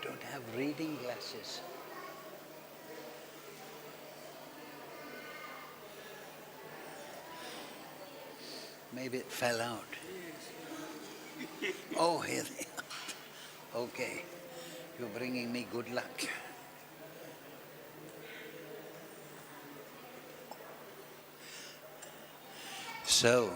Don't have reading glasses. Maybe it fell out. Oh, here they are. Okay, you're bringing me good luck. So,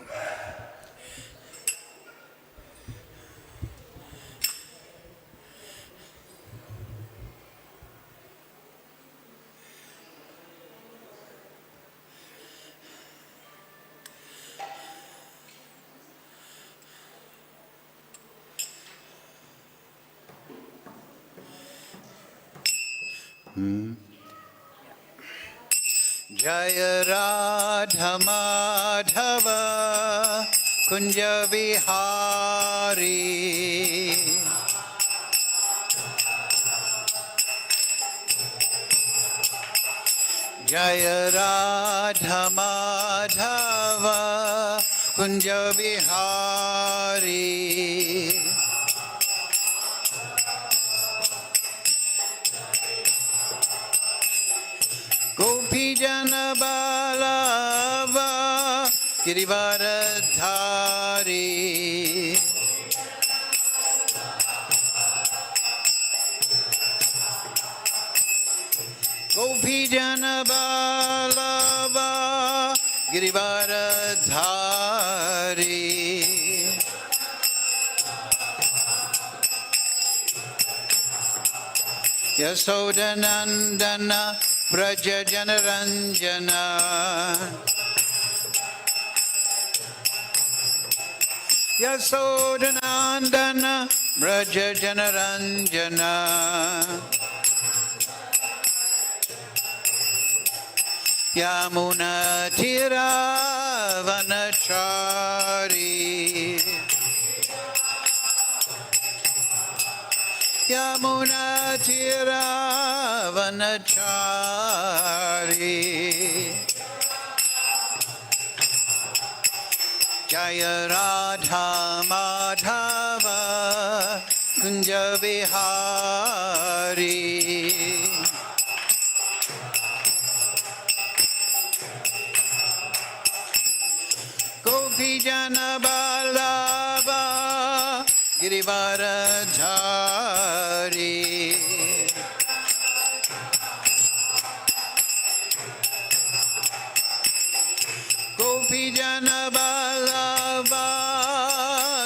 Jaya Radha Madhava Kunja Vihari Jaya Radha Madhava Kunja Vihari Gopi Jana Balava Girivaradhari Gopi Jana Balava Girivaradhari Yasodanandana Braja Janaranjana Yasodanandana Braja Janaranjana Yamuna Tira Vanachari Yamuna Tira Vanachari Jaya Radha Madhava Kunja Vihari Gopi Jana Balava Girivaradhari Gopi Jana Balava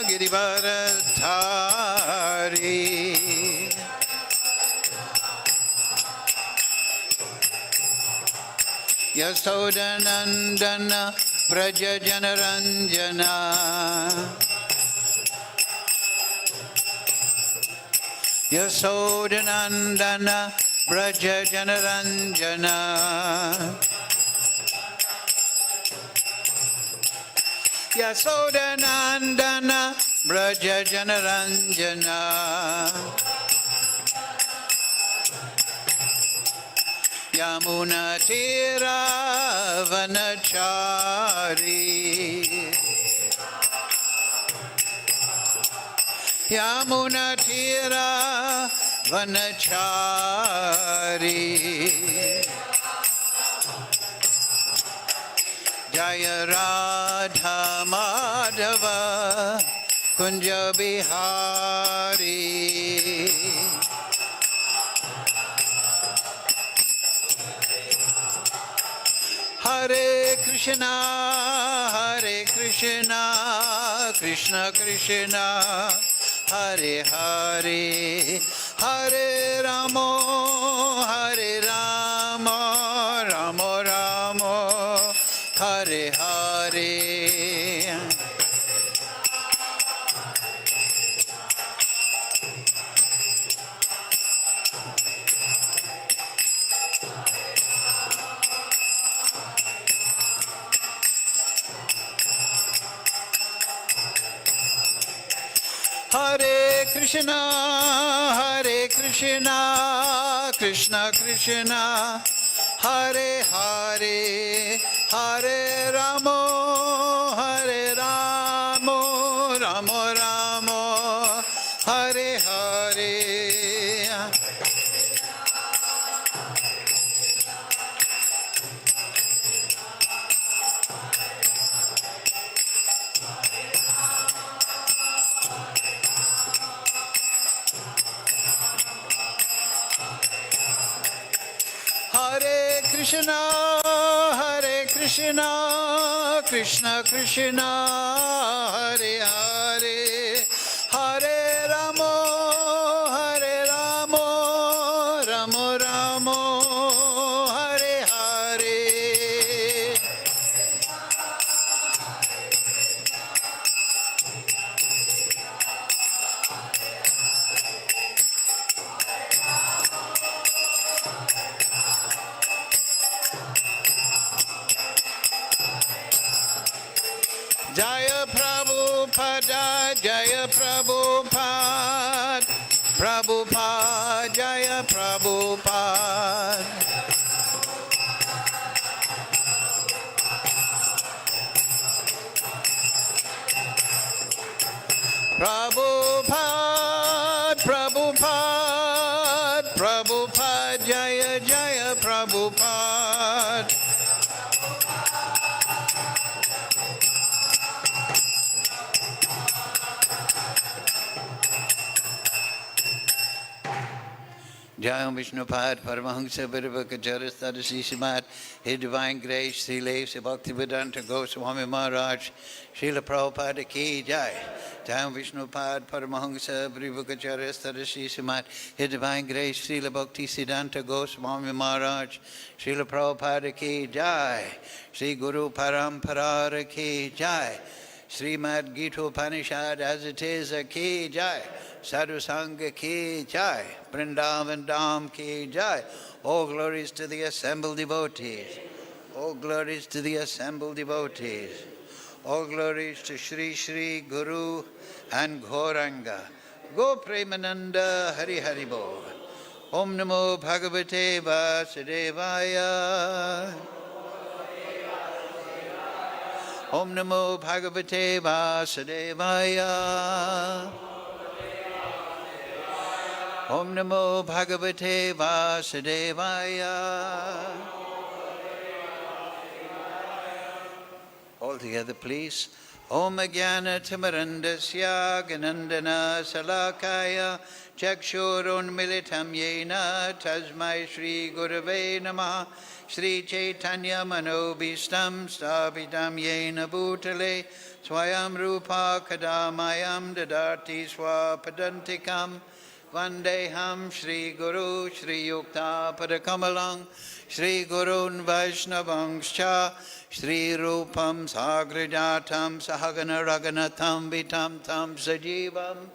Girivaradhari Yasodanandana Braja Janaranjana Yasodanandana Braja Janaranjana Yasodanandana Braja Janaranjana Yamuna Tira Vanachari Yamuna Tira Vanachari Jaya Radha Madhava Kunja Vihari Hare Krishna Krishna Krishna Hare Hare Hare Ramo Ramo Ramo Hare Hare Hare Krishna Krishna Krishna Hare Hare Hare Ramo Ramo Ramo Krishna, Hare Krishna, Krishna Krishna, Hare Hare, Hare Ramo, Hare Ramo, Ramo Ramo, Hare Hare. Jaya Prabhupada, Jaya Prabhupada, Prabhupada, Jaya Prabhupada. Prabhupada, Prabhupada, Prabhupada, Jaya Jaya Prabhupada. Jai Vishnupad, Paramahansa Virvakacharya Sadasi Simat, His Divine Grace, Sri Lev Bhaktivedanta Goswami Maharaj, Srila Prabhupada Ki Jai. Jai Vishnupad, Paramahansa Virvakacharya Sadasi Simat, His Divine Grace, Srila Bhaktivedanta Goswami Maharaj, Srila Prabhupada Ki Jai. Sri Guru Parampara Ki Jai. Srimad Gita Upanishad as it is a Ki Jai. Sadhu Sangha Ki Jai, Vrindavan Dham Ki Jai. All glories to the assembled devotees. All glories to the assembled devotees. All glories to Shri Shri Guru and Gauranga. Go Premananda Hari Hari Bol. Om Namo Bhagavate Vasudevaya. Om Namo Bhagavate Vasudevaya. Om Namo Bhagavate Vasudevaya. All together, please. Om Jnana Timarandasya Ganandana Salakaya Chakshurun Militam Yena Tasmai Shri Gurave Namaha Shri Chaitanya Manobhistam Stapitam Yena Bhutale Swayam Rupa Kadamayam Dadati Swapadantikam Vandeham Shri Guru Shri Yukta Padakamalang Shri Gurun Vaishnavangscha Shri Rupam Sagrajatam Sahagana Raganatam Vitam Tam Sajivam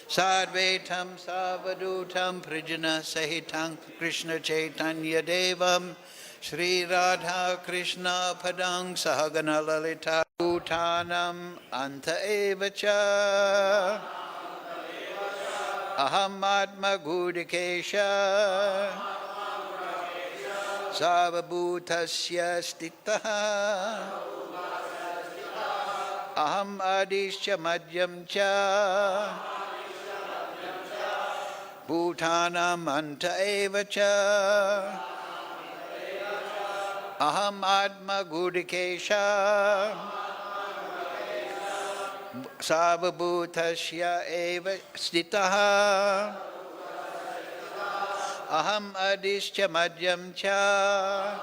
Sadvetam Savadutam Prijana Sahitam Krishna Chaitanya Devam Shri Radha Krishna Padang Sahagana Lalita Bhutanam Anta Evacha Aham Atma Gudikesha Savabhutasya Stitaha Aham Adishya Madhyam Cha Bhutanam Anta Evacha Aham Atma Gudikesha Savabhutasya eva stitaha Aham adishya madhyam cha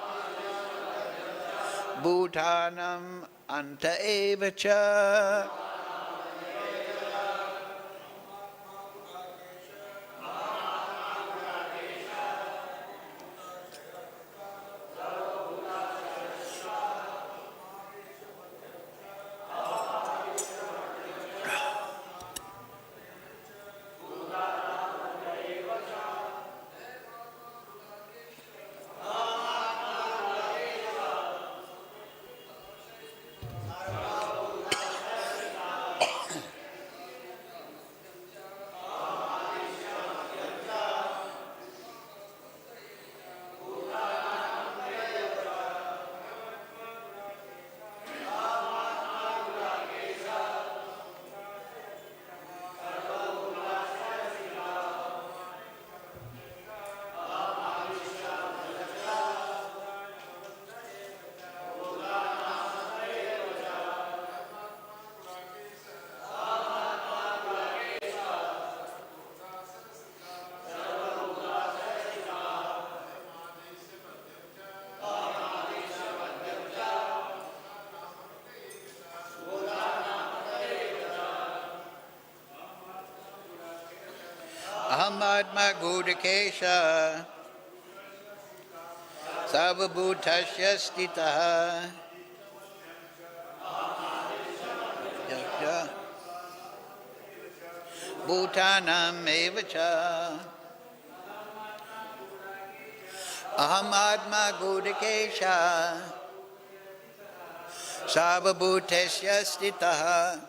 Bhutanam anta eva cha. Atma Gudakesha Sarvabhutasya Stitaha Bhutanam Evacha Aham Atma Gudakesha Sarvabhutasya Stitaha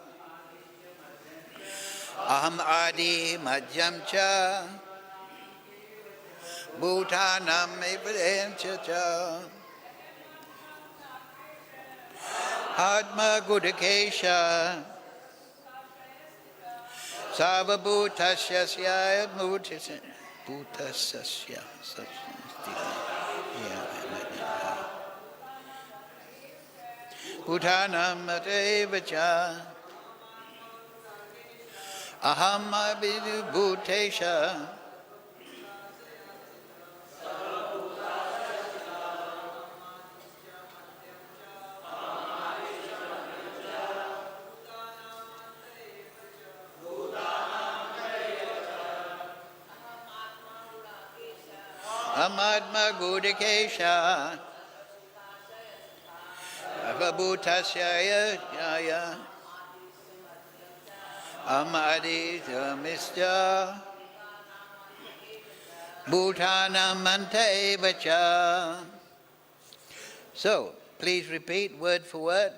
Aham Adi Madhyam Cha Bhutanam Evacha Atma Gudakesha Sarvabhutasya Bhutasya Bhutanam Evacha Aham Abhidu Bhutesha Amadma Gudakesha Abhutasya Yaya Amadi Misja Bhutanam Evacha. So, please repeat word for word.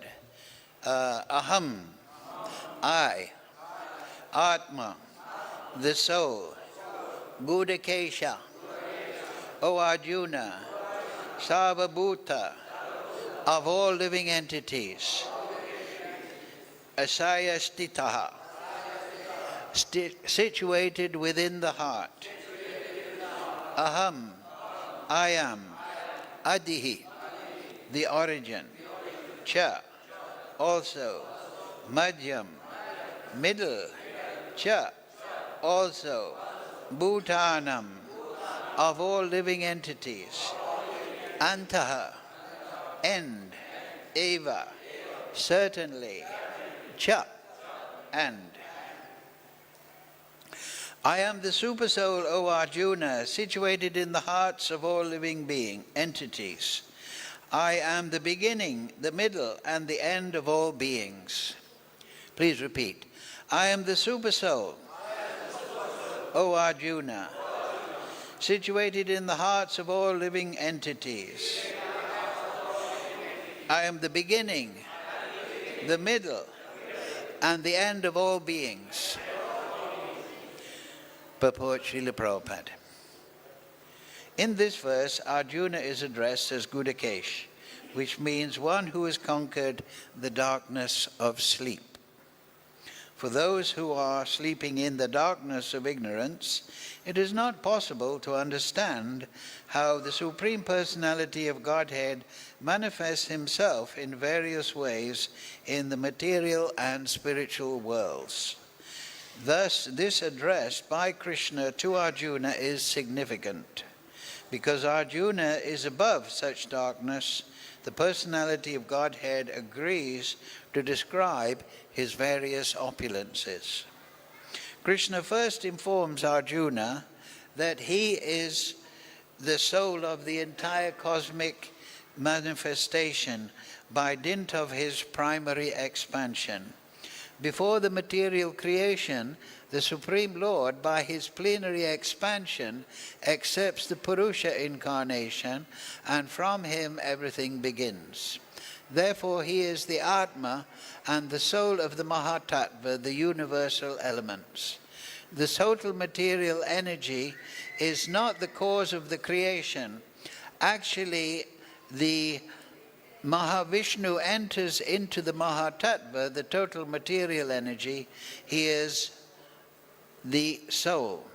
Aham, I, Atma, the soul, Gudakesha, O Arjuna, Sarvabhuta, of all living entities, Asaya Stitaha, situated within the heart. Aham, I am. Adihi, the origin. Cha, also. Madhyam, middle. Cha, also. Bhutanam, of all living entities. Antaha, end. Eva, certainly. Cha, and. I am the Supersoul, O Arjuna, situated in the hearts of all living entities. I am the beginning, the middle, and the end of all beings. Please repeat. I am the Supersoul, O Arjuna, situated in the hearts of all living entities. I am the beginning, the middle, and the end of all beings. Purport Srila Prabhupada. In this verse, Arjuna is addressed as Gudakesh, which means one who has conquered the darkness of sleep. For those who are sleeping in the darkness of ignorance, it is not possible to understand how the Supreme Personality of Godhead manifests himself in various ways in the material and spiritual worlds. Thus, this address by Krishna to Arjuna is significant. Because Arjuna is above such darkness, the personality of Godhead agrees to describe his various opulences. Krishna first informs Arjuna that he is the soul of the entire cosmic manifestation by dint of his primary expansion. Before the material creation, the Supreme Lord, by his plenary expansion, accepts the Purusha incarnation, and from him everything begins. Therefore, he is the Atma and the soul of the Mahatattva, the universal elements. The total material energy is not the cause of the creation. Actually, the Mahavishnu enters into the Mahatattva, the total material energy. He is the soul.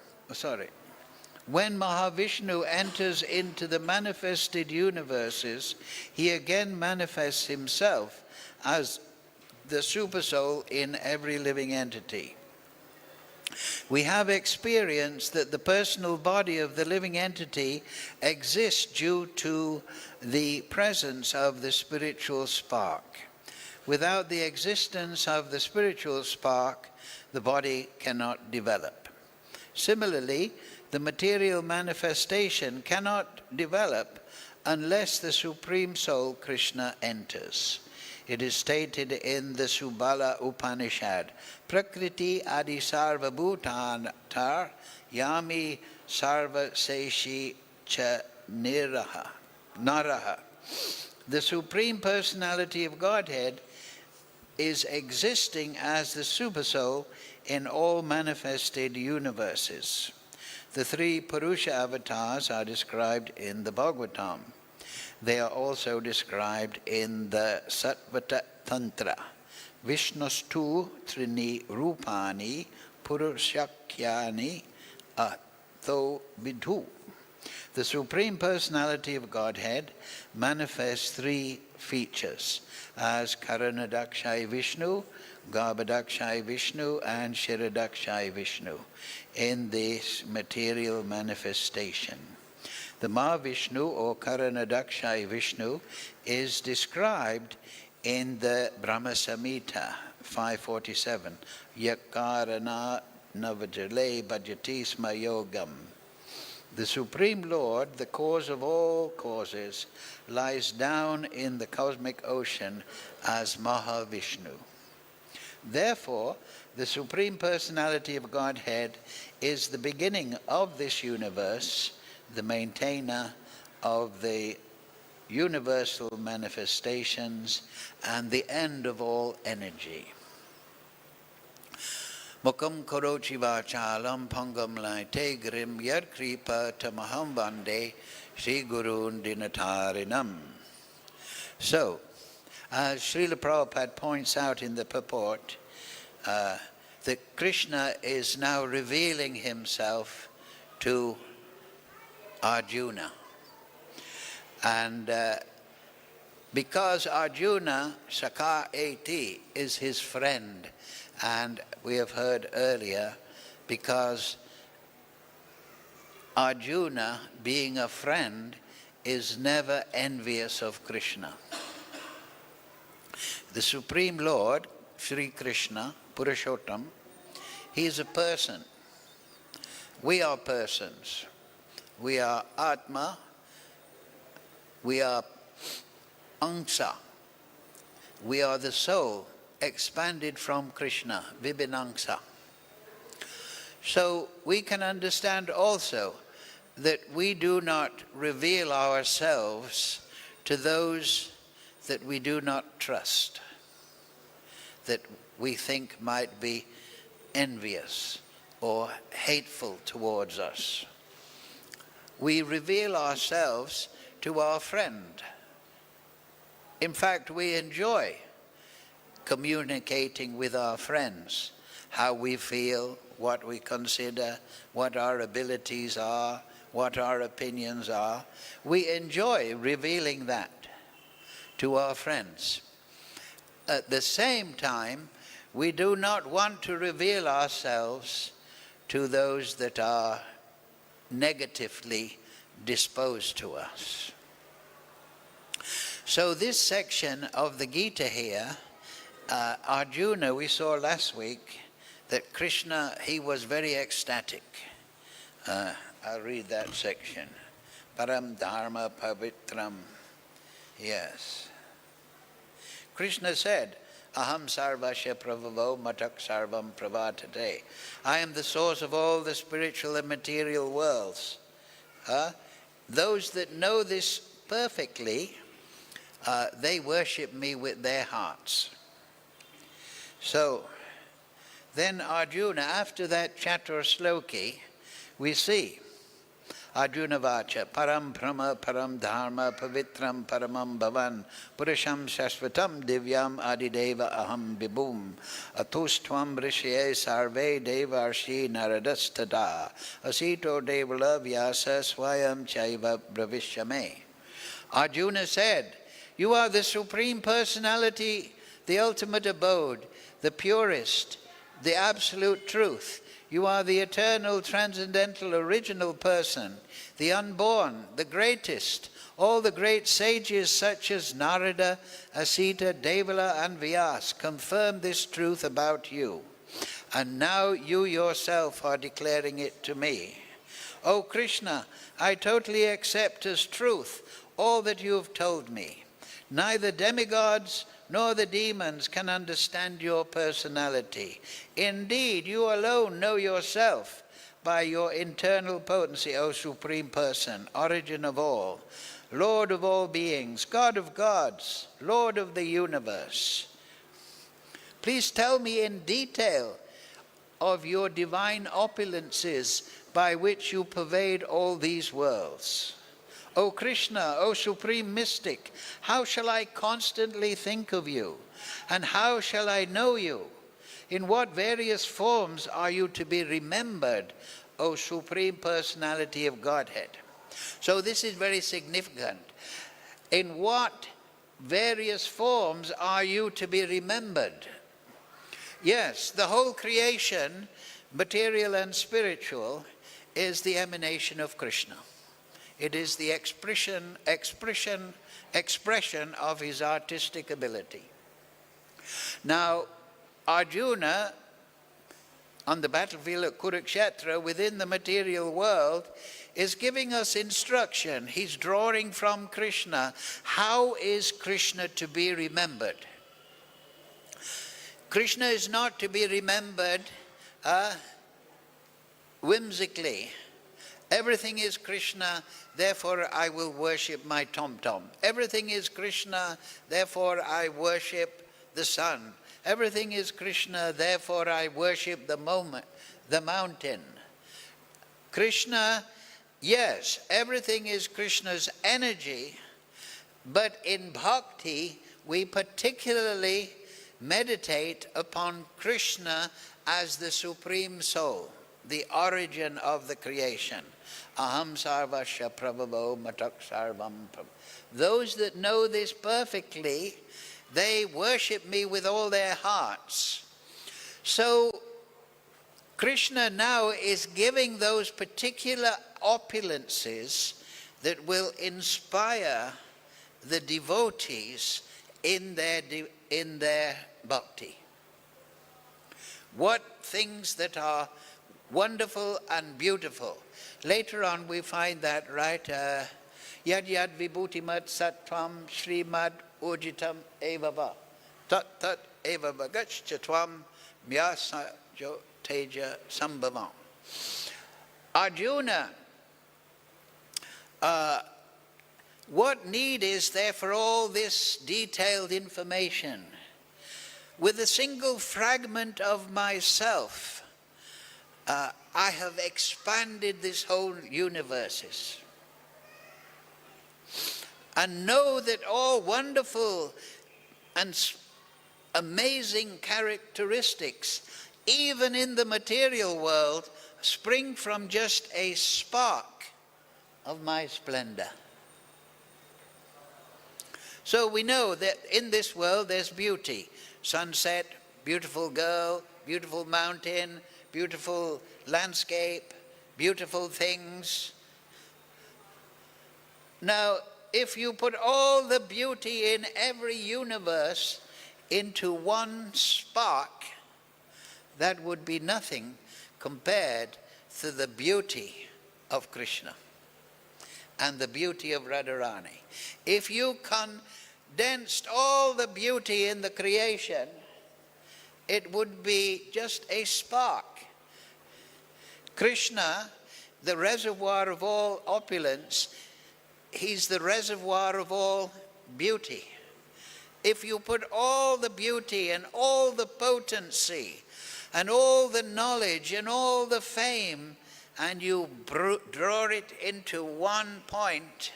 When Mahavishnu enters into the manifested universes, he again manifests himself as the Supersoul in every living entity. We have experienced that the personal body of the living entity exists due to the presence of the spiritual spark. Without the existence of the spiritual spark, the body cannot develop. Similarly, the material manifestation cannot develop unless the Supreme Soul Krishna enters. It is stated in the Subala Upanishad, Prakriti Adi Sarva Bhutantar Yami Sarva Seshi Cha Naraha. The Supreme Personality of Godhead is existing as the Supersoul in all manifested universes. The three Purusha avatars are described in the Bhagavatam. They are also described in the Sattvata Tantra. Vishnustu Trini Rupani Purushakyani Atho Vidhu. The Supreme Personality of Godhead manifests three features as Karanadakshay Vishnu, Garbhadakshay Vishnu, and Shiradakshay Vishnu in this material manifestation. The Mahavishnu or Karanadakshay Vishnu is described in the Brahma Samhita 547, Yakarana Navajale Bhajati Sma Yogam. The Supreme Lord, the cause of all causes, lies down in the cosmic ocean as Mahavishnu. Therefore, the Supreme Personality of Godhead is the beginning of this universe, the maintainer of the universal manifestations, and the end of all energy. Mukam korochi vachalam pangam laite grim yad kripa tamaham vande Sri Gurun dinatarinam. So, as Srila Prabhupada points out in the purport, that Krishna is now revealing himself to Arjuna. And because Arjuna, Sakha Eti, is his friend, and we have heard earlier, because Arjuna, being a friend, is never envious of Krishna. The Supreme Lord, Sri Krishna, Purushottam, he is a person. We are persons. We are Atma, we are Angsa. We are the soul expanded from Krishna, Vibhinangsa. So we can understand also that we do not reveal ourselves to those that we do not trust, that we think might be envious or hateful towards us. We reveal ourselves to our friend. In fact, we enjoy communicating with our friends, how we feel, what we consider, what our abilities are, what our opinions are. We enjoy revealing that to our friends. At the same time, we do not want to reveal ourselves to those that are negatively disposed to us. So this section of the Gita here, Arjuna, we saw last week that Krishna, he was very ecstatic. I'll read that section. Param Dharma Pavitram. Yes. Krishna said, Aham sarvasya pravavo matak sarvam pravartate. I am the source of all the spiritual and material worlds. Those that know this perfectly, they worship me with their hearts. So, then Arjuna, after that chatur sloki, we see Arjuna Vacha, Param Brahma, Param Dharma, Pavitram, Paramam Bhavan, Purusham Shashvatam, Divyam Adideva Aham Vibhum, Atustvam Rishye Sarve Devarshi Naradastada, Asito Devala Vyasa Swayam Chaiva Bravishame. Arjuna said, you are the Supreme Personality, the ultimate abode, the purest, the absolute truth. You are the eternal, transcendental, original person, the unborn, the greatest. All the great sages such as Narada, Asita, Devala, and Vyas confirm this truth about you. and now you yourself are declaring it to me. O Krishna, I totally accept as truth all that you have told me. Neither demigods nor the demons can understand your personality. Indeed, you alone know yourself by your internal potency, O Supreme Person, origin of all, Lord of all beings, God of gods, Lord of the universe. Please tell me in detail of your divine opulences by which you pervade all these worlds. O Krishna, O Supreme Mystic, how shall I constantly think of you? And how shall I know you? In what various forms are you to be remembered, O Supreme Personality of Godhead? So this is very significant. In what various forms are you to be remembered? Yes, the whole creation, material and spiritual, is the emanation of Krishna. It is the expression of his artistic ability. Now, Arjuna, on the battlefield at Kurukshetra, within the material world, is giving us instruction. He's drawing from Krishna. How is Krishna to be remembered? Krishna is not to be remembered whimsically. Everything is Krishna, therefore I will worship my tom-tom. Everything is Krishna, therefore I worship the sun. Everything is Krishna, therefore I worship the mountain. Krishna, yes, everything is Krishna's energy, but in bhakti we particularly meditate upon Krishna as the Supreme Soul, the origin of the creation. Aham sarvasya prabhavo matak sarvam prabhu. Those that know this perfectly, they worship me with all their hearts. So Krishna now is giving those particular opulences that will inspire the devotees in their bhakti. What things that are wonderful and beautiful. Later on we find that, right? Yad yad vibhutimat sattvam srimad ujitam evava. Tat tat evava gaccha tvam myasa jo teja sambhavam. Arjuna, what need is there for all this detailed information? With a single fragment of myself, I have expanded this whole universe. And know that all wonderful and amazing characteristics, even in the material world, spring from just a spark of my splendor. So we know that in this world there's beauty. Sunset, beautiful girl, beautiful mountain, beautiful landscape, beautiful things. Now, if you put all the beauty in every universe into one spark, that would be nothing compared to the beauty of Krishna and the beauty of Radharani. If you condensed all the beauty in the creation, it would be just a spark. Krishna, the reservoir of all opulence, he's the reservoir of all beauty. If you put all the beauty and all the potency and all the knowledge and all the fame and you draw it into one point,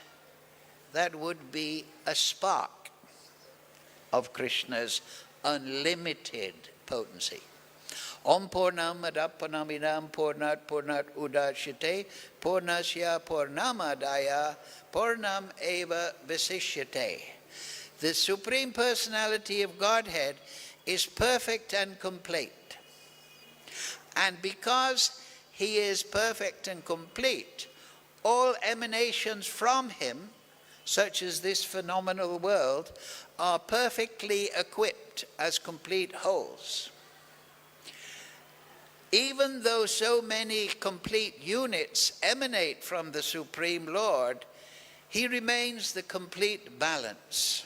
that would be a spark of Krishna's unlimited potency. Om Purnam Adapanamidam Purnat Purnat Udashite Purnasya Purnamadaya Purnam Eva Visishyate. The Supreme Personality of Godhead is perfect and complete. And because he is perfect and complete, all emanations from him, such as this phenomenal world, are perfectly equipped as complete wholes. even though so many complete units emanate from the Supreme Lord, he remains the complete balance.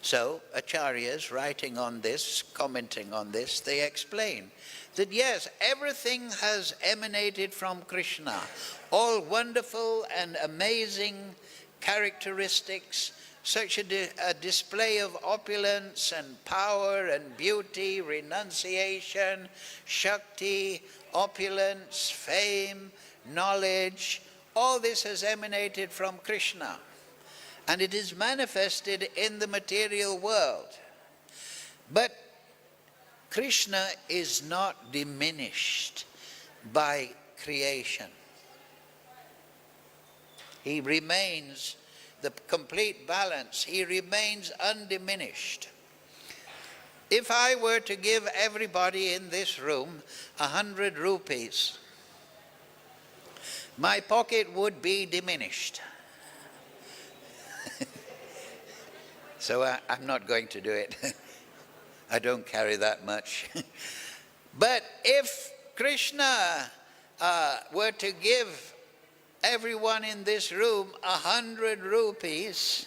So, Acharyas writing on this, commenting on this, they explain that yes, everything has emanated from Krishna. All wonderful and amazing characteristics, such a display of opulence and power and beauty, renunciation, Shakti, opulence, fame, knowledge, all this has emanated from Krishna. And it is manifested in the material world. But Krishna is not diminished by creation. He remains the complete balance. He remains undiminished. If I were to give everybody in this room 100 rupees, my pocket would be diminished. So I'm not going to do it. I don't carry that much. But if Krishna were to give everyone in this room 100 rupees,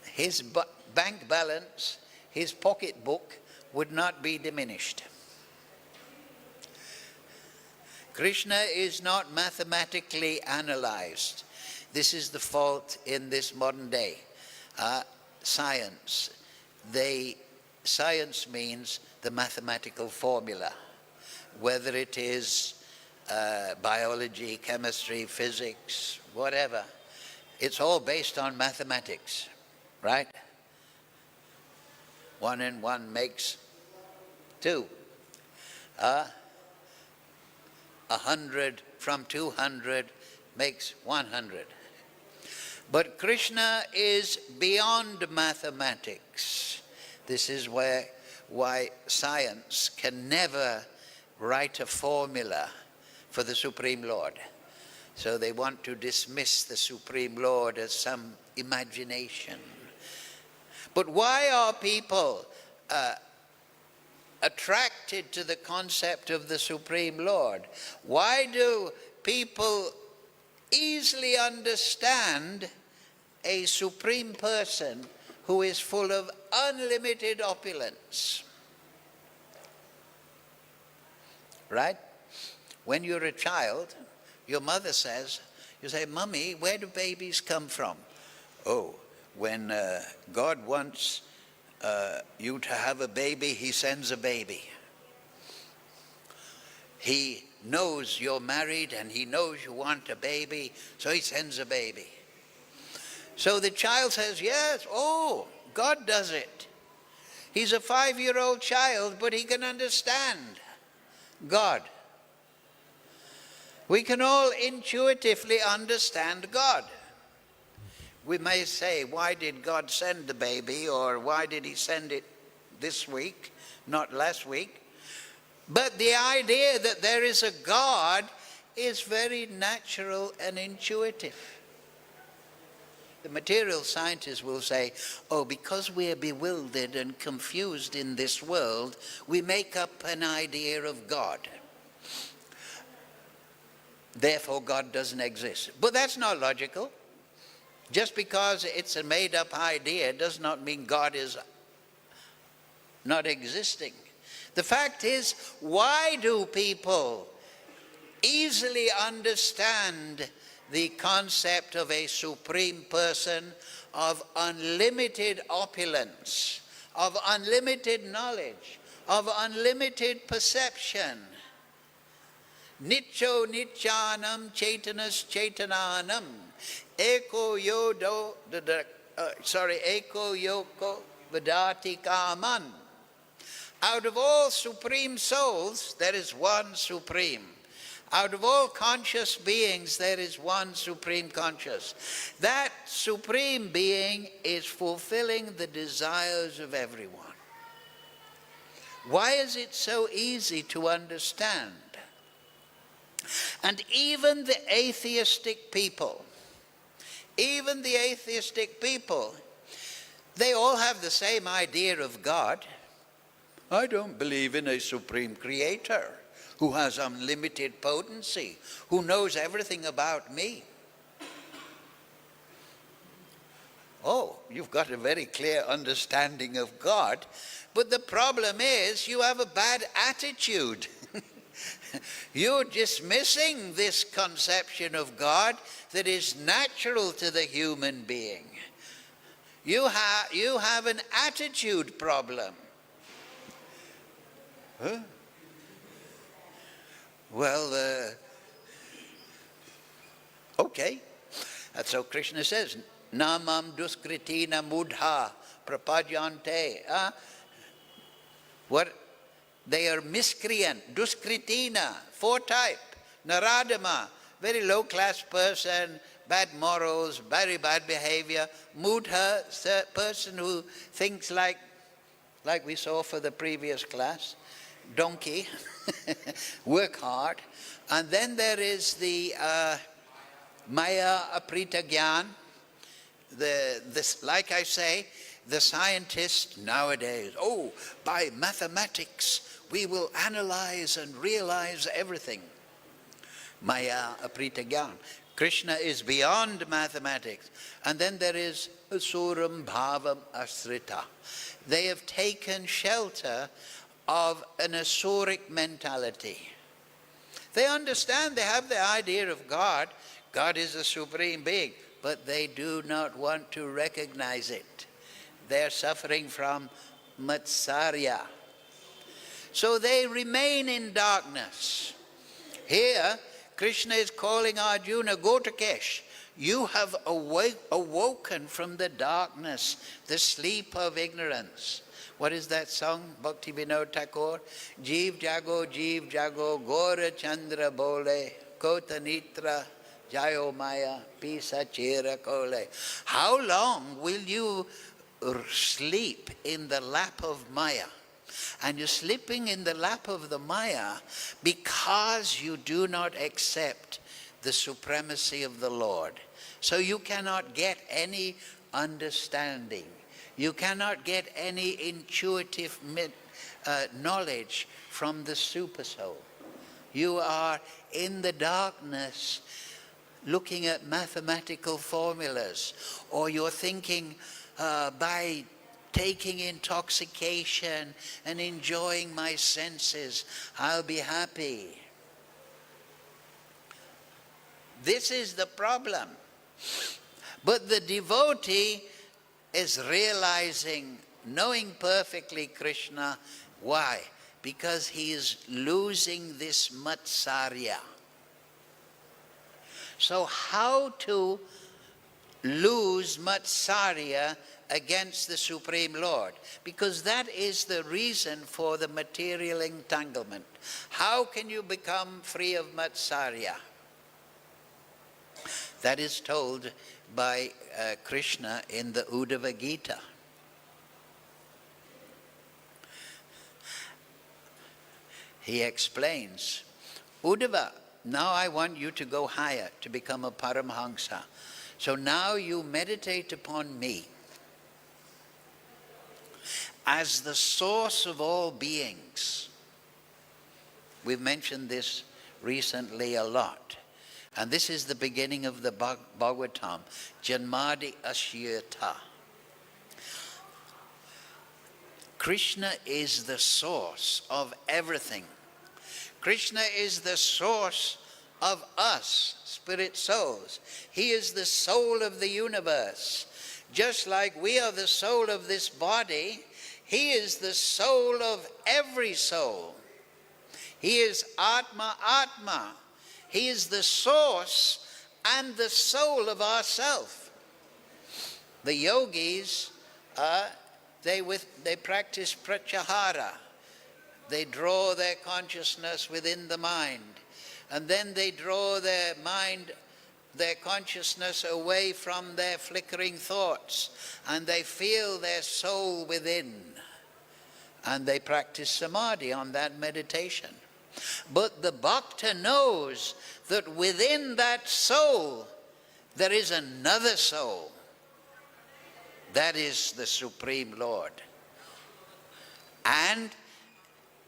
his bank balance, his pocketbook would not be diminished. Krishna is not mathematically analyzed. This is the fault in this modern day. Science. Science means the mathematical formula, whether it is biology, chemistry, physics, whatever. It's all based on mathematics, right? 1 and 1 makes 2. 100 from 200 makes 100. But Krishna is beyond mathematics. This is why science can never write a formula for the Supreme Lord. So they want to dismiss the Supreme Lord as some imagination. But why are people attracted to the concept of the Supreme Lord? Why do people easily understand a supreme person who is full of unlimited opulence? Right? When you're a child, your mother says, you say, "Mummy, where do babies come from?" "Oh, when God wants you to have a baby, he sends a baby. He knows you're married and he knows you want a baby, so he sends a baby." So the child says, "Yes, oh, God does it." He's a 5-year-old child, but he can understand God. We can all intuitively understand God. We may say, why did God send the baby, or why did he send it this week, not last week? But the idea that there is a God is very natural and intuitive. The material scientists will say, oh, because we are bewildered and confused in this world, we make up an idea of God. Therefore, God doesn't exist. But that's not logical. Just because it's a made-up idea does not mean God is not existing. The fact is, why do people easily understand the concept of a supreme person, of unlimited opulence, of unlimited knowledge, of unlimited perception? Nityo nityanam chaitanas chaitananam eko yoko vadati kaman. Out of all supreme souls, there is one supreme. Out of all conscious beings, there is one supreme conscious. That supreme being is fulfilling the desires of everyone. Why is it so easy to understand? And even the atheistic people, they all have the same idea of God. I don't believe in a supreme creator who has unlimited potency, who knows everything about me. Oh, you've got a very clear understanding of God, but the problem is you have a bad attitude. You're dismissing this conception of God that is natural to the human being. You have an attitude problem. Huh? Well, okay. That's how Krishna says, Namam duskritina mudha prapadyante. What? They are miscreant. Duskritina, 4 type. Naradama, very low class person, bad morals, very bad behavior. Mudha, person who thinks like we saw for the previous class. Donkey, work hard. And then there is the Maya Aprita Gyan. Like I say, the scientists nowadays, by mathematics, we will analyze and realize everything. Maya Aprita Gyan. Krishna is beyond mathematics. And then there is Asuram Bhavam Asrita. They have taken shelter of an asuric mentality. They understand, they have the idea of God. God is the supreme being, but they do not want to recognize it. They're suffering from matsarya. So they remain in darkness. Here, Krishna is calling Arjuna, go to Keshi. You have awoken from the darkness, the sleep of ignorance. What is that song, Bhakti Vinod Thakur? Jeev jago, Gora Chandra bole, Kota Nitra, Jayo Maya, Pisa Chera Kole. How long will you sleep in the lap of Maya? And you're sleeping in the lap of the Maya because you do not accept the supremacy of the Lord. So you cannot get any understanding. You cannot get any intuitive knowledge from the super soul. You are in the darkness looking at mathematical formulas, or you're thinking by taking intoxication and enjoying my senses, I'll be happy. This is the problem. But the devotee is realizing, knowing perfectly Krishna. Why? Because he is losing this matsarya. So how to lose matsarya against the Supreme Lord? Because that is the reason for the material entanglement. How can you become free of matsarya? That is told by Krishna in the Uddhava Gita. He explains, Uddhava, now I want you to go higher, to become a Paramahamsa. So now you meditate upon me as the source of all beings. We've mentioned this recently a lot. And this is the beginning of the Bhagavatam, Janmadi Ashyata. Krishna is the source of everything. Krishna is the source of us, spirit souls. He is the soul of the universe. Just like we are the soul of this body, he is the soul of every soul. He is Atma Atma. He is the source and the soul of ourself. The yogis, they practice pratyahara. They draw their consciousness within the mind. And then they draw their mind, their consciousness away from their flickering thoughts. And they feel their soul within. And they practice samadhi on that meditation. But the bhakta knows that within that soul there is another soul. That is the Supreme Lord. And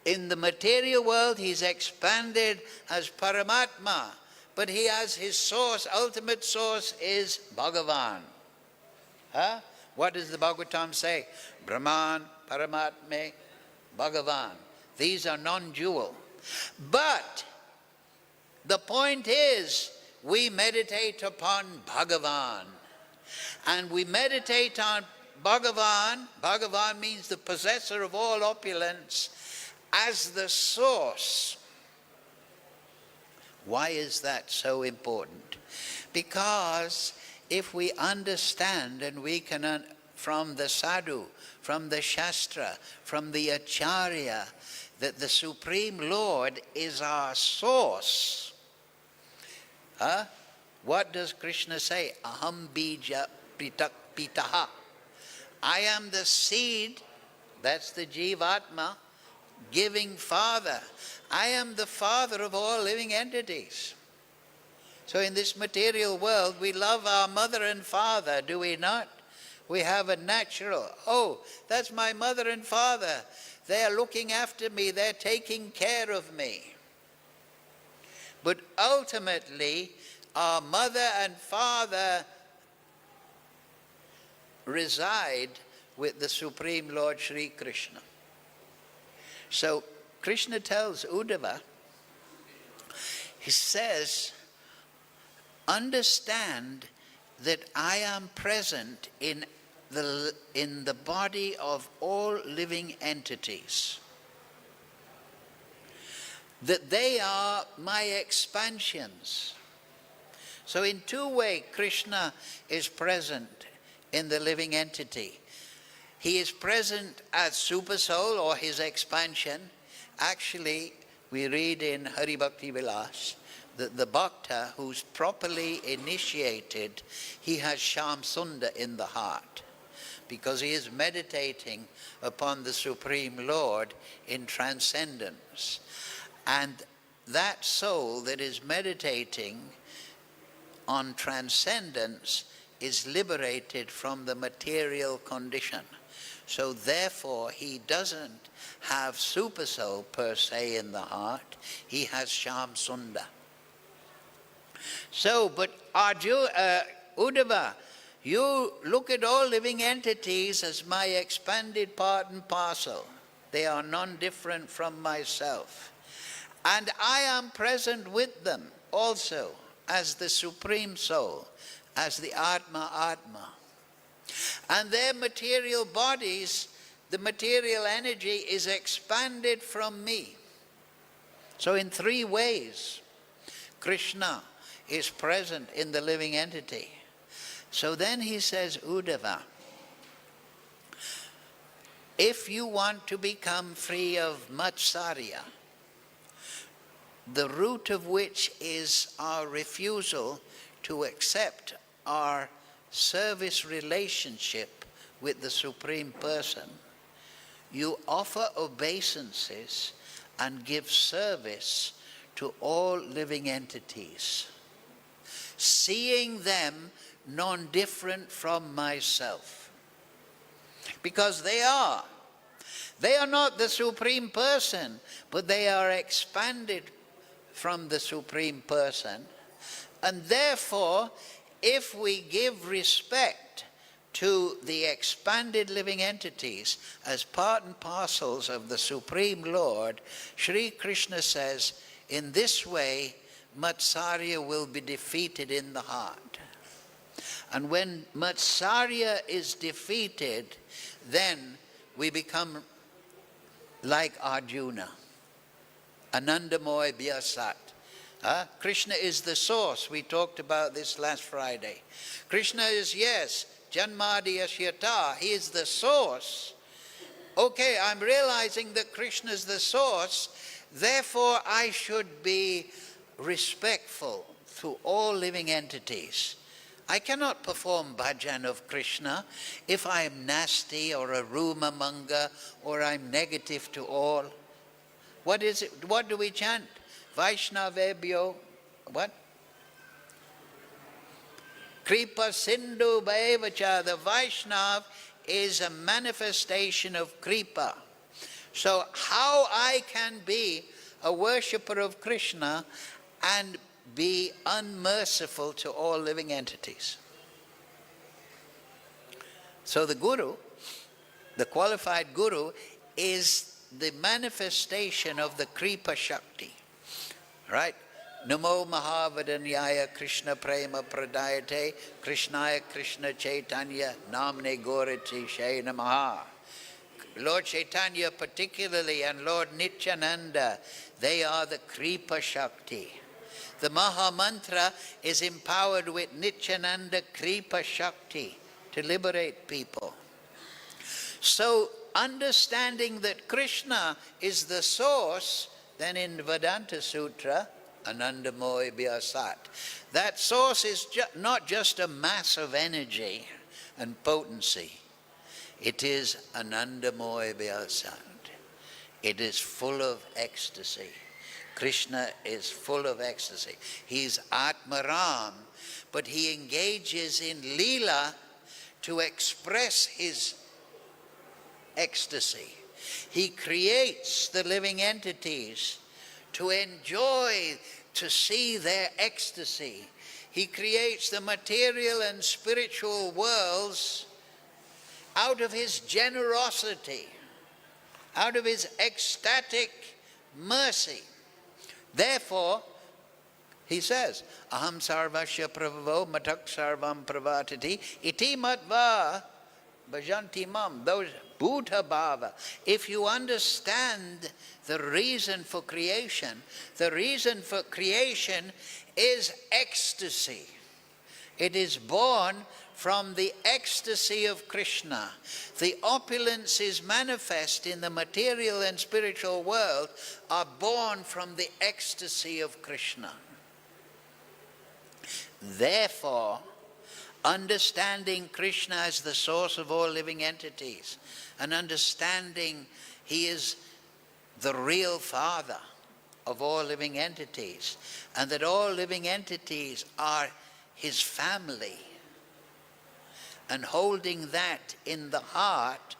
In the material world, he's expanded as Paramatma, but he has his source, ultimate source is Bhagavan. Huh? What does the Bhagavatam say? Brahman, Paramatme, Bhagavan. These are non-dual. But the point is, we meditate upon Bhagavan. And we meditate on Bhagavan. Bhagavan means the possessor of all opulence, as the source. Why is that so important? Because if we understand, and we can, from the sadhu, from the shastra, from the acharya, that the Supreme Lord is our source. What does Krishna say? Aham bija pitaha. I am the seed, that's the Jivatma, giving father. I am the father of all living entities. So in this material world, we love our mother and father, do we not? We have a natural, oh, that's my mother and father. They're looking after me, they're taking care of me. But ultimately, our mother and father reside with the Supreme Lord Sri Krishna. So Krishna tells Uddhava, he says, understand that I am present in the body of all living entities. That they are my expansions. So in two ways, Krishna is present in the living entity. He is present as Supersoul, or his expansion. Actually, we read in Hari Bhakti Vilas that the Bhakta who's properly initiated, he has Sham Sundar in the heart, because he is meditating upon the Supreme Lord in transcendence. And that soul that is meditating on transcendence is liberated from the material condition. So therefore, he doesn't have Supersoul per se in the heart, he has Sham Sundar. So, but Uddhava, you look at all living entities as my expanded part and parcel. They are non-different from myself. And I am present with them also as the Supreme Soul, as the Atma. And their material bodies, the material energy is expanded from me. So in three ways, Krishna is present in the living entity. So then he says, Uddhava, if you want to become free of Matsarya, the root of which is our refusal to accept our service relationship with the Supreme Person, you offer obeisances and give service to all living entities, seeing them non-different from myself. Because they are. They are not the Supreme Person, but they are expanded from the Supreme Person. And therefore, if we give respect to the expanded living entities as part and parcels of the Supreme Lord, Sri Krishna says, in this way, Matsarya will be defeated in the heart. And when Matsarya is defeated, then we become like Arjuna. Anandamoy Vyasat. Krishna is the source. We talked about this last Friday. Krishna is, yes, Janmadi Ashyata. He is the source. Okay, I'm realizing that Krishna is the source. Therefore, I should be respectful to all living entities. I cannot perform bhajan of Krishna if I am nasty or a rumor monger or I'm negative to all. What is it? What do we chant? Vaishnavebhyo, what? Kripa Sindhu Bhaivacha. The Vaishnav is a manifestation of Kripa. So how I can be a worshipper of Krishna and be unmerciful to all living entities? So the guru, the qualified guru, is the manifestation of the Kripa Shakti. Right? Namo Mahavadanyaya Krishna Prema Pradayate Krishnaya Krishna Chaitanya Namne Gorati Shay Namaha. Lord Chaitanya particularly and Lord Nityananda, they are the Kripa Shakti. The Maha Mantra is empowered with Nityananda Kripa Shakti to liberate people. So understanding that Krishna is the source, then in Vedanta Sutra, Anandamoy Vyasat, that source is not just a mass of energy and potency. It is Anandamoy Vyasat. It is full of ecstasy. Krishna is full of ecstasy. He's Atmaram, but he engages in Leela to express his ecstasy. He creates the living entities to enjoy, to see their ecstasy. He creates the material and spiritual worlds out of his generosity, out of his ecstatic mercy. Therefore, he says, Aham sarvasya pravavo matak sarvam pravatati iti matva bhajanti mam. Those Buddha Bhava. If you understand the reason for creation is ecstasy. It is born from the ecstasy of Krishna. The opulences manifest in the material and spiritual world are born from the ecstasy of Krishna. Therefore, understanding Krishna as the source of all living entities, and understanding he is the real father of all living entities, and that all living entities are his family, and holding that in the heart,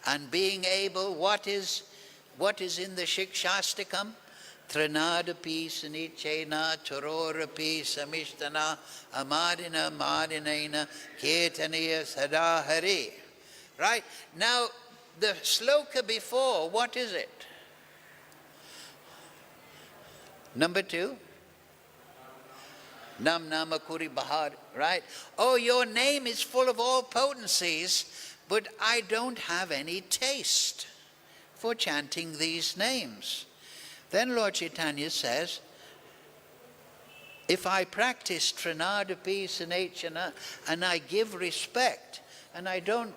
and being able, what is in the Shikshastakam? Trinadapi sanichena chororapi samishtana amadina madinaina ketaniya sadahari. Right? Now, the sloka before, what is it? Number 2. Nam nama kuri bahar, right? Oh, your name is full of all potencies, but I don't have any taste for chanting these names. Then Lord Chaitanya says, if I practice Trinadapi Sanachana and I give respect, and I don't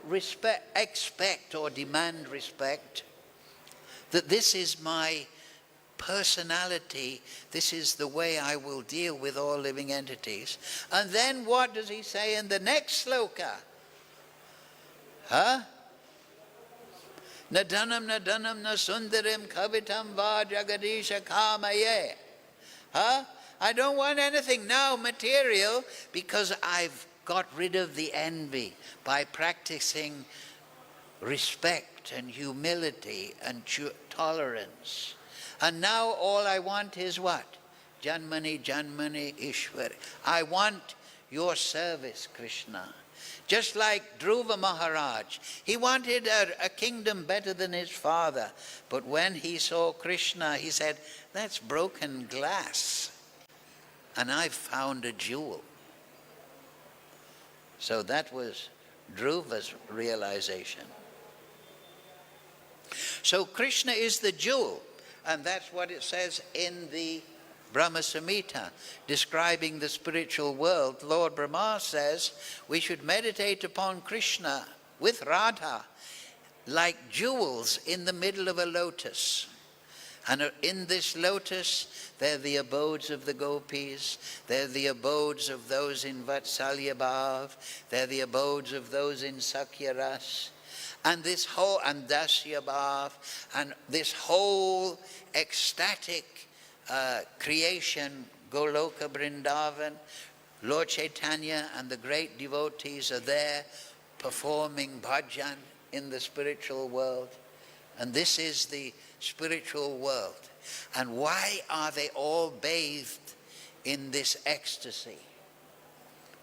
expect or demand respect, that this is my personality, this is the way I will deal with all living entities. And then what does he say in the next sloka? Nadanam nadanam na sundarim kavitam va jagadisha kamaye. I don't want anything now material, because I've got rid of the envy by practicing respect and humility and tolerance. And now all I want is what? Janmani, Janmani, Ishwari. I want your service, Krishna. Just like Dhruva Maharaj. He wanted a kingdom better than his father. But when he saw Krishna, he said, that's broken glass. And I've found a jewel. So that was Dhruva's realization. So Krishna is the jewel. And that's what it says in the Brahma Samhita, describing the spiritual world. Lord Brahma says we should meditate upon Krishna with Radha like jewels in the middle of a lotus. And in this lotus, they're the abodes of the gopis, they're the abodes of those in Vatsalya Bhav, they're the abodes of those in Sakya Ras. And this whole, and Dasya Bhav, and this whole ecstatic creation, Goloka Vrindavan, Lord Chaitanya and the great devotees are there performing bhajan in the spiritual world. And this is the spiritual world. And why are they all bathed in this ecstasy?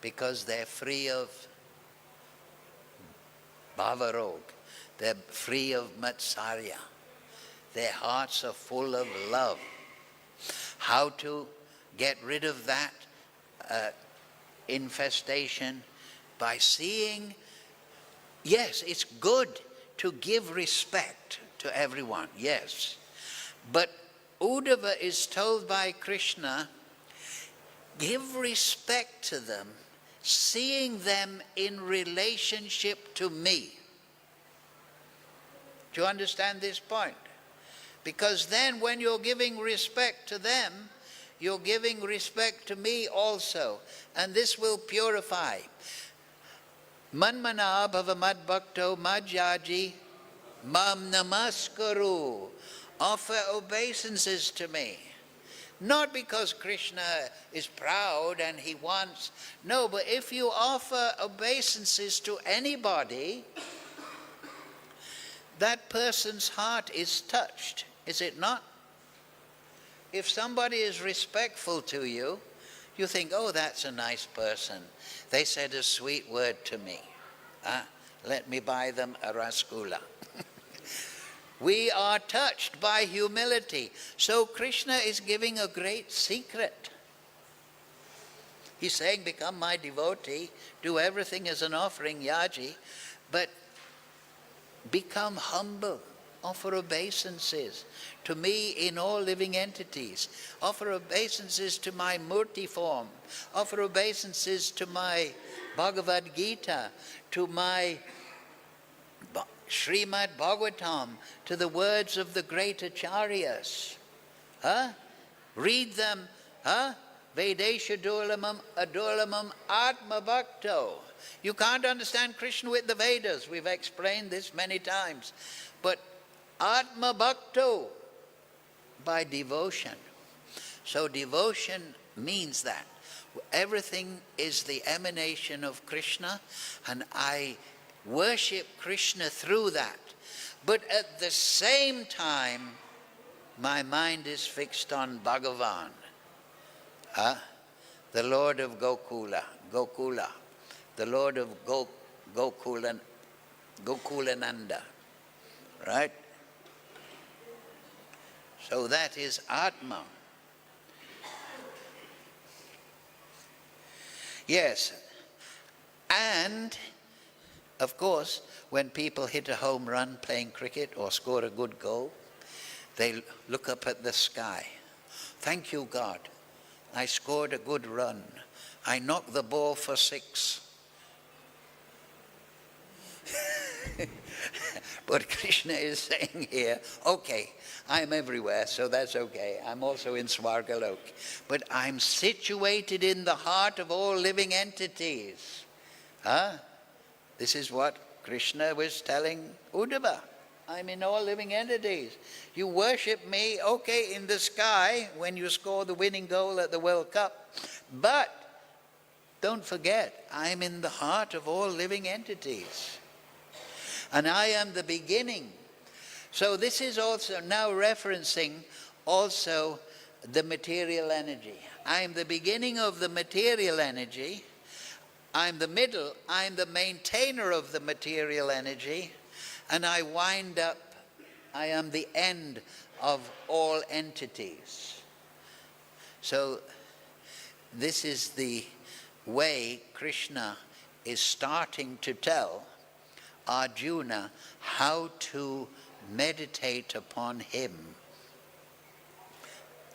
Because they're free of Bhavarog. They're free of Matsarya. Their hearts are full of love. How to get rid of that infestation? By seeing, yes, it's good to give respect to everyone, yes. But Uddhava is told by Krishna, give respect to them, seeing them in relationship to me. Do you understand this point? Because then when you're giving respect to them, you're giving respect to me also. And this will purify. Manmana bhava mad bhakto madhyaji mam namaskaru. Offer obeisances to me. Not because Krishna is proud and he wants. No, but if you offer obeisances to anybody, that person's heart is touched, is it not? If somebody is respectful to you, you think, oh, that's a nice person. They said a sweet word to me. Let me buy them a rasgulla. We are touched by humility. So Krishna is giving a great secret. He's saying, become my devotee, do everything as an offering, yaji, but become humble. Offer obeisances to me in all living entities. Offer obeisances to my murti form. Offer obeisances to my Bhagavad Gita, to my Srimad Bhagavatam, to the words of the great acharyas. Read them. Vedesha Durlamam Adurlamam Atma Bhakto. You can't understand Krishna with the Vedas. We've explained this many times. But Atma Bhakto, by devotion. So devotion means that. Everything is the emanation of Krishna, and I worship Krishna through that. But at the same time, my mind is fixed on Bhagavan, the Lord of Gokula, the Lord of Gokulananda, right? So that is Atma. Yes, and of course, when people hit a home run playing cricket or score a good goal, they look up at the sky. Thank you, God. I scored a good run. I knocked the ball for 6. But Krishna is saying here, okay, I'm everywhere, so that's okay. I'm also in Swargalok. But I'm situated in the heart of all living entities. This is what Krishna was telling Uddhava. I'm in all living entities. You worship me, okay, in the sky when you score the winning goal at the World Cup. But don't forget, I'm in the heart of all living entities. And I am the beginning. So this is also now referencing also the material energy. I am the beginning of the material energy. I'm the middle. I'm the maintainer of the material energy. And I wind up, I am the end of all entities. So this is the way Krishna is starting to tell Arjuna how to meditate upon him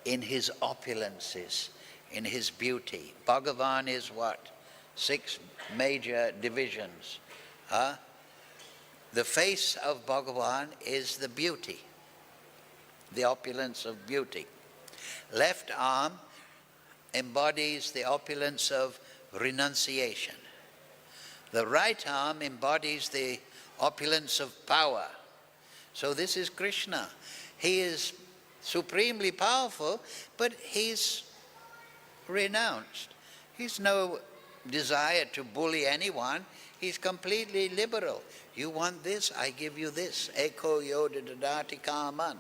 in his opulences, in his beauty. Bhagavan is what? 6 major divisions. The face of Bhagavan is the beauty, the opulence of beauty. Left arm embodies the opulence of renunciation. The right arm embodies the opulence of power. So this is Krishna. He is supremely powerful, but he's renounced. He's no desire to bully anyone. He's completely liberal. You want this, I give you this. Eko yoda dadati kaman.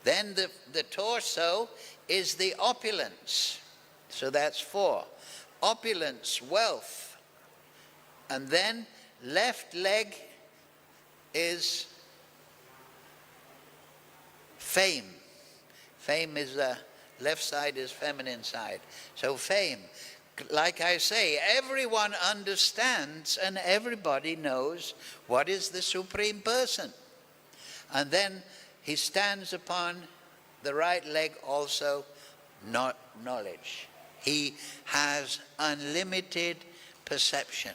Then the torso is the opulence. So that's 4. Opulence, wealth. And then left leg is fame. Fame is the left side is feminine side. So fame. Like I say, everyone understands and everybody knows what is the Supreme Person. And then he stands upon the right leg also, not knowledge. He has unlimited perception.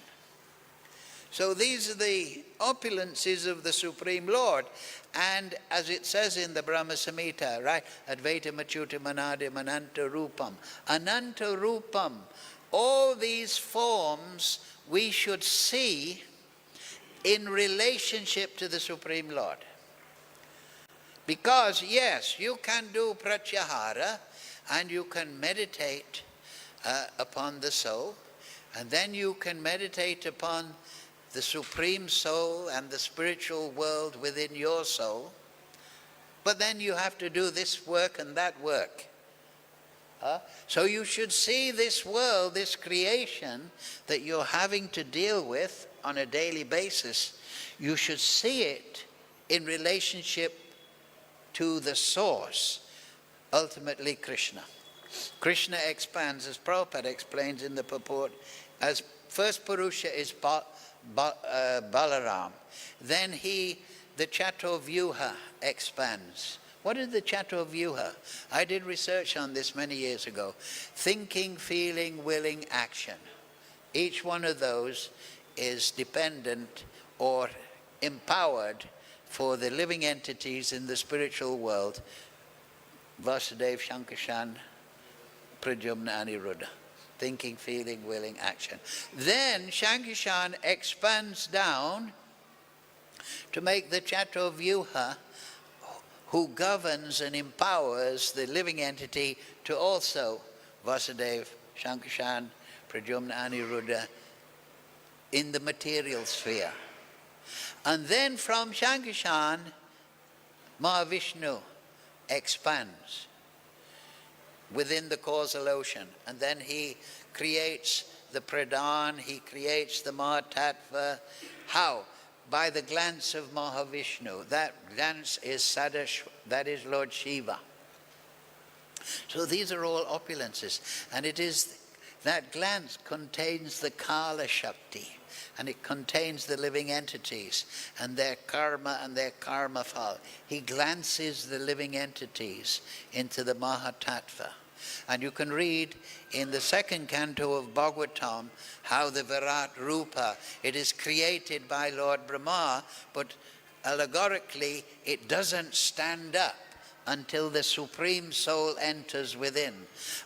So these are the opulences of the Supreme Lord. And as it says in the Brahma Samhita, right? Advaita Machuta Manade Mananta Rupam. Ananta Rupam. All these forms we should see in relationship to the Supreme Lord. Because yes, you can do pratyahara and you can meditate upon the soul, and then you can meditate upon the Supreme Soul and the spiritual world within your soul. But then you have to do this work and that work. So you should see this world, this creation that you're having to deal with on a daily basis, you should see it in relationship to the source, ultimately Krishna. Krishna expands, as Prabhupada explains in the purport, as first Purusha is Balaram. Then the Chaturvyuha expands. What is the Chaturvyuha? I did research on this many years ago. Thinking, feeling, willing, action. Each one of those is dependent or empowered for the living entities in the spiritual world. Vasudeva, Shankarshan, Pradyumna, Aniruddha. Thinking, feeling, willing, action. Then Shankarshan expands down to make the Chaturvyuha, who governs and empowers the living entity to also Vasudeva, Shankarshan, Pradyumna, Aniruddha in the material sphere. And then from Shankarshan, Mahavishnu expands within the causal ocean. And then he creates the Pradhan, he creates the Mahatattva. How? By the glance of Mahavishnu. That glance is Sadash, that is Lord Shiva. So these are all opulences. And it is, that glance contains the Kala Shakti. And it contains the living entities and their karma and their karma fall. He glances the living entities into the Mahatattva. And you can read in the second canto of Bhagavatam how the Virat Rupa, it is created by Lord Brahma, but allegorically it doesn't stand up until the Supreme Soul enters within.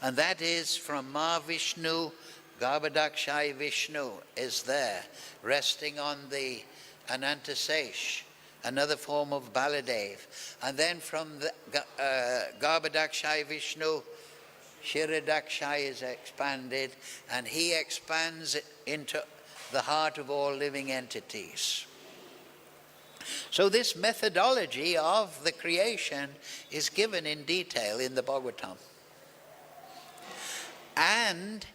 And that is from Mahavishnu. Garbhodakshai Vishnu is there, resting on the Anantasesh, another form of Baladev. And then from the Garbhodakshai Vishnu, Kshirodakshai is expanded, and he expands into the heart of all living entities. So this methodology of the creation is given in detail in the Bhagavatam. And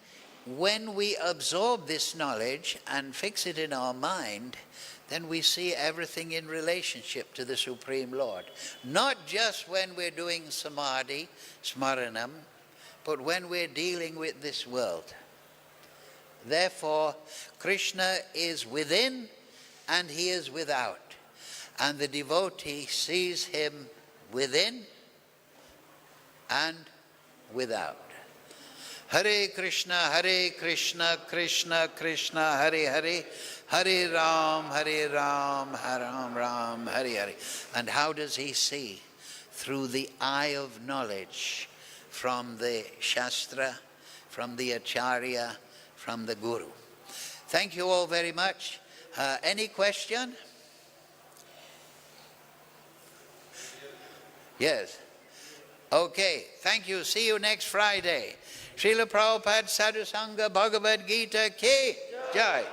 when we absorb this knowledge and fix it in our mind, then we see everything in relationship to the Supreme Lord. Not just when we're doing samadhi, smaranam, but when we're dealing with this world. Therefore, Krishna is within and he is without. And the devotee sees him within and without. Hare Krishna, Krishna Krishna, Hare Hare, Hare Ram, Ram Ram, Hare Hare. And how does he see? Through the eye of knowledge from the Shastra, from the Acharya, from the Guru. Thank you all very much. Any question? Yes. Okay, thank you. See you next Friday. Srila Prabhupada Sadhu Sangha Bhagavad Gita Ki Jai.